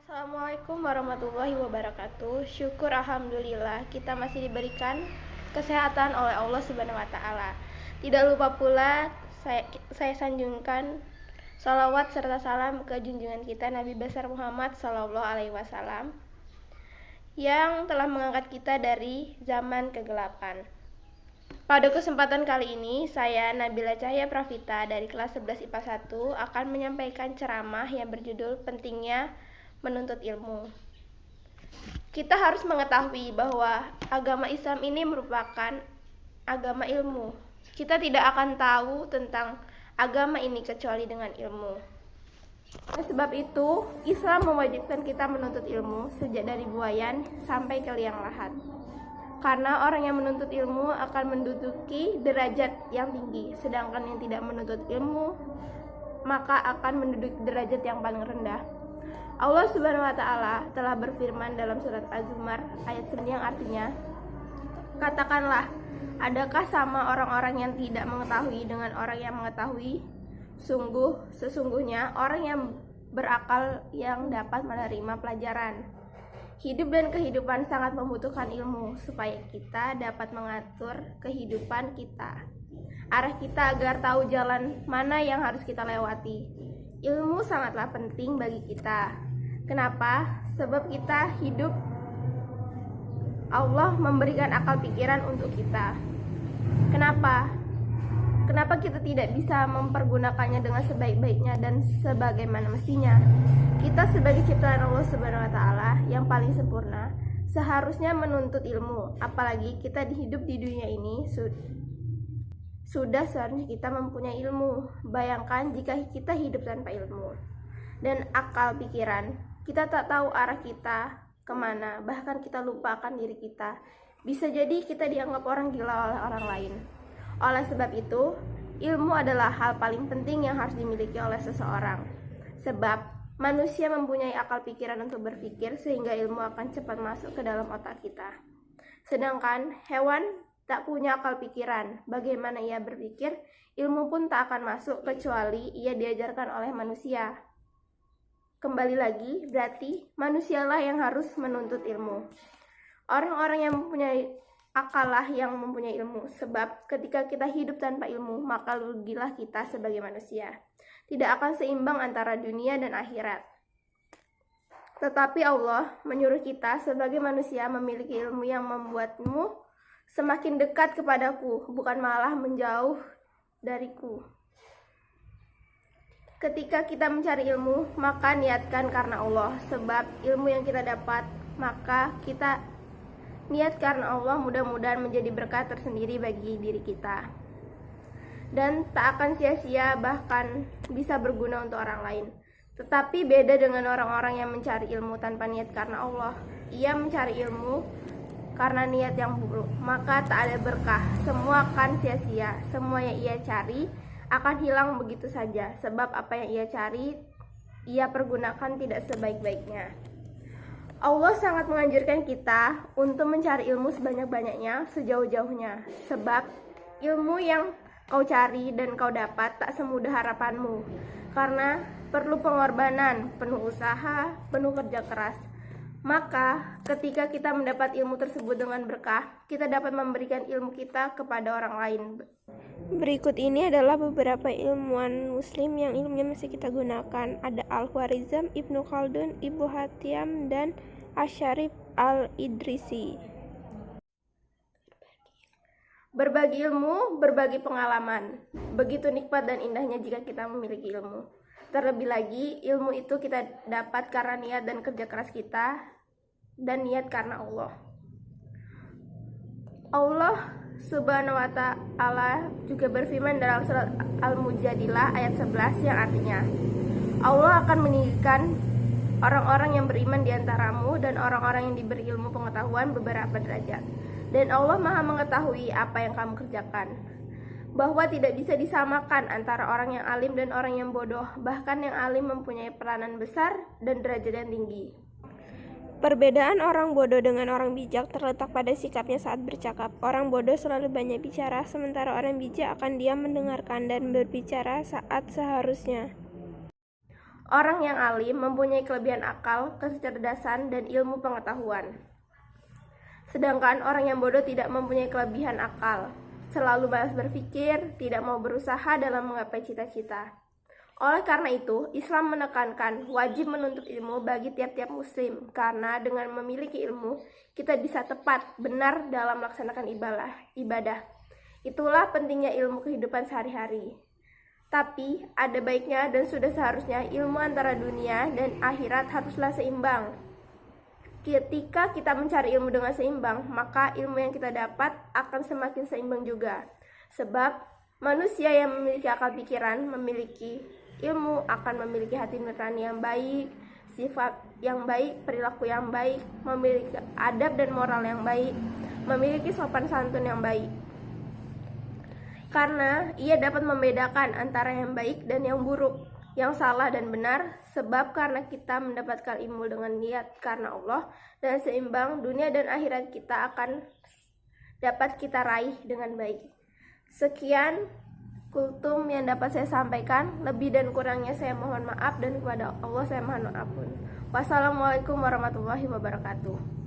Assalamualaikum warahmatullahi wabarakatuh. Syukur alhamdulillah kita masih diberikan kesehatan oleh Allah Subhanahu wa taala. Tidak lupa pula saya sanjungkan salawat serta salam ke junjungan kita Nabi besar Muhammad sallallahu alaihi wasallam yang telah mengangkat kita dari zaman kegelapan. Pada kesempatan kali ini, saya Nabila Cahya Pravita dari kelas 11 IPA 1 akan menyampaikan ceramah yang berjudul Pentingnya Menuntut Ilmu. Kita harus mengetahui bahwa agama Islam ini merupakan agama ilmu. Kita tidak akan tahu tentang agama ini kecuali dengan ilmu. Oleh sebab itu, Islam mewajibkan kita menuntut ilmu sejak dari buayan sampai ke liang lahat. Karena orang yang menuntut ilmu akan menduduki derajat yang tinggi, sedangkan yang tidak menuntut ilmu maka akan menduduki derajat yang paling rendah. Allah Subhanahu wa taala telah berfirman dalam surat Az-Zumar ayat 9 yang artinya, "Katakanlah, adakah sama orang-orang yang tidak mengetahui dengan orang yang mengetahui? Sesungguhnya orang yang berakal yang dapat menerima pelajaran." Hidup dan kehidupan sangat membutuhkan ilmu supaya kita dapat mengatur kehidupan kita, arah kita agar tahu jalan mana yang harus kita lewati. Ilmu sangatlah penting bagi kita. Kenapa? Sebab kita hidup, Allah memberikan akal pikiran untuk kita. Kenapa? Kenapa kita tidak bisa mempergunakannya dengan sebaik-baiknya dan sebagaimana mestinya? Kita sebagai ciptaan Allah Subhanahu wa taala yang paling sempurna seharusnya menuntut ilmu, apalagi kita hidup di dunia ini sudah seharusnya kita mempunyai ilmu. Bayangkan jika kita hidup tanpa ilmu dan akal pikiran, kita tak tahu arah kita kemana, bahkan kita lupakan diri kita. Bisa jadi kita dianggap orang gila oleh orang lain. Oleh sebab itu, ilmu adalah hal paling penting yang harus dimiliki oleh seseorang. Sebab manusia mempunyai akal pikiran untuk berpikir sehingga ilmu akan cepat masuk ke dalam otak kita. Sedangkan hewan tak punya akal pikiran. Bagaimana ia berpikir, ilmu pun tak akan masuk kecuali ia diajarkan oleh manusia. Kembali lagi, berarti manusialah yang harus menuntut ilmu. Orang-orang yang mempunyai akal lah yang mempunyai ilmu. Sebab ketika kita hidup tanpa ilmu, maka rugilah kita sebagai manusia. Tidak akan seimbang antara dunia dan akhirat. Tetapi Allah menyuruh kita sebagai manusia memiliki ilmu yang membuatmu semakin dekat kepadaku, bukan malah menjauh dariku. Ketika kita mencari ilmu, maka niatkan karena Allah. Sebab ilmu yang kita dapat, maka kita niat karena Allah, mudah-mudahan menjadi berkat tersendiri bagi diri kita. Dan tak akan sia-sia, bahkan bisa berguna untuk orang lain. Tetapi beda dengan orang-orang yang mencari ilmu tanpa niat karena Allah. Ia mencari ilmu karena niat yang buruk, maka tak ada berkah. Semua akan sia-sia. Semua yang ia cari akan hilang begitu saja. Sebab apa yang ia cari, ia pergunakan tidak sebaik-baiknya. Allah sangat menganjurkan kita untuk mencari ilmu sebanyak-banyaknya, sejauh-jauhnya. Sebab ilmu yang kau cari dan kau dapat tak semudah harapanmu. Karena perlu pengorbanan, penuh usaha, penuh kerja keras. Maka ketika kita mendapat ilmu tersebut dengan berkah, kita dapat memberikan ilmu kita kepada orang lain. Berikut ini adalah beberapa ilmuwan muslim yang ilmunya masih kita gunakan. Ada Al-Khwarizm, Ibnu Khaldun, Ibnu Hatim, dan Asy-Syarif Al-Idrisi. Berbagi ilmu, berbagi pengalaman. Begitu nikmat dan indahnya jika kita memiliki ilmu. Terlebih lagi, ilmu itu kita dapat karena niat dan kerja keras kita, dan niat karena Allah. Allah Subhanahu wa ta'ala juga berfirman dalam surat Al-Mujadilah ayat 11 yang artinya, Allah akan meninggikan orang-orang yang beriman di antaramu dan orang-orang yang diberi ilmu pengetahuan beberapa derajat. Dan Allah Maha mengetahui apa yang kamu kerjakan. Bahwa tidak bisa disamakan antara orang yang alim dan orang yang bodoh. Bahkan yang alim mempunyai peranan besar dan derajat yang tinggi. Perbedaan orang bodoh dengan orang bijak terletak pada sikapnya saat bercakap. Orang bodoh selalu banyak bicara, sementara orang bijak akan diam mendengarkan dan berbicara saat seharusnya. Orang yang alim mempunyai kelebihan akal, kecerdasan, dan ilmu pengetahuan. Sedangkan orang yang bodoh tidak mempunyai kelebihan akal, selalu malas berpikir, tidak mau berusaha dalam menggapai cita-cita. Oleh karena itu, Islam menekankan wajib menuntut ilmu bagi tiap-tiap muslim, karena dengan memiliki ilmu, kita bisa tepat, benar dalam melaksanakan ibadah. Itulah pentingnya ilmu kehidupan sehari-hari. Tapi, ada baiknya dan sudah seharusnya ilmu antara dunia dan akhirat haruslah seimbang. Ketika kita mencari ilmu dengan seimbang, maka ilmu yang kita dapat akan semakin seimbang juga. Sebab, manusia yang memiliki akal pikiran, memiliki ilmu, akan memiliki hati nurani yang baik, sifat yang baik, perilaku yang baik, memiliki adab dan moral yang baik, memiliki sopan santun yang baik. Karena ia dapat membedakan antara yang baik dan yang buruk, yang salah dan benar, sebab karena kita mendapatkan ilmu dengan niat karena Allah dan seimbang, dunia dan akhirat kita akan dapat kita raih dengan baik. Sekian kultum yang dapat saya sampaikan, lebih dan kurangnya saya mohon maaf dan kepada Allah saya mohon ampun. Wassalamualaikum warahmatullahi wabarakatuh.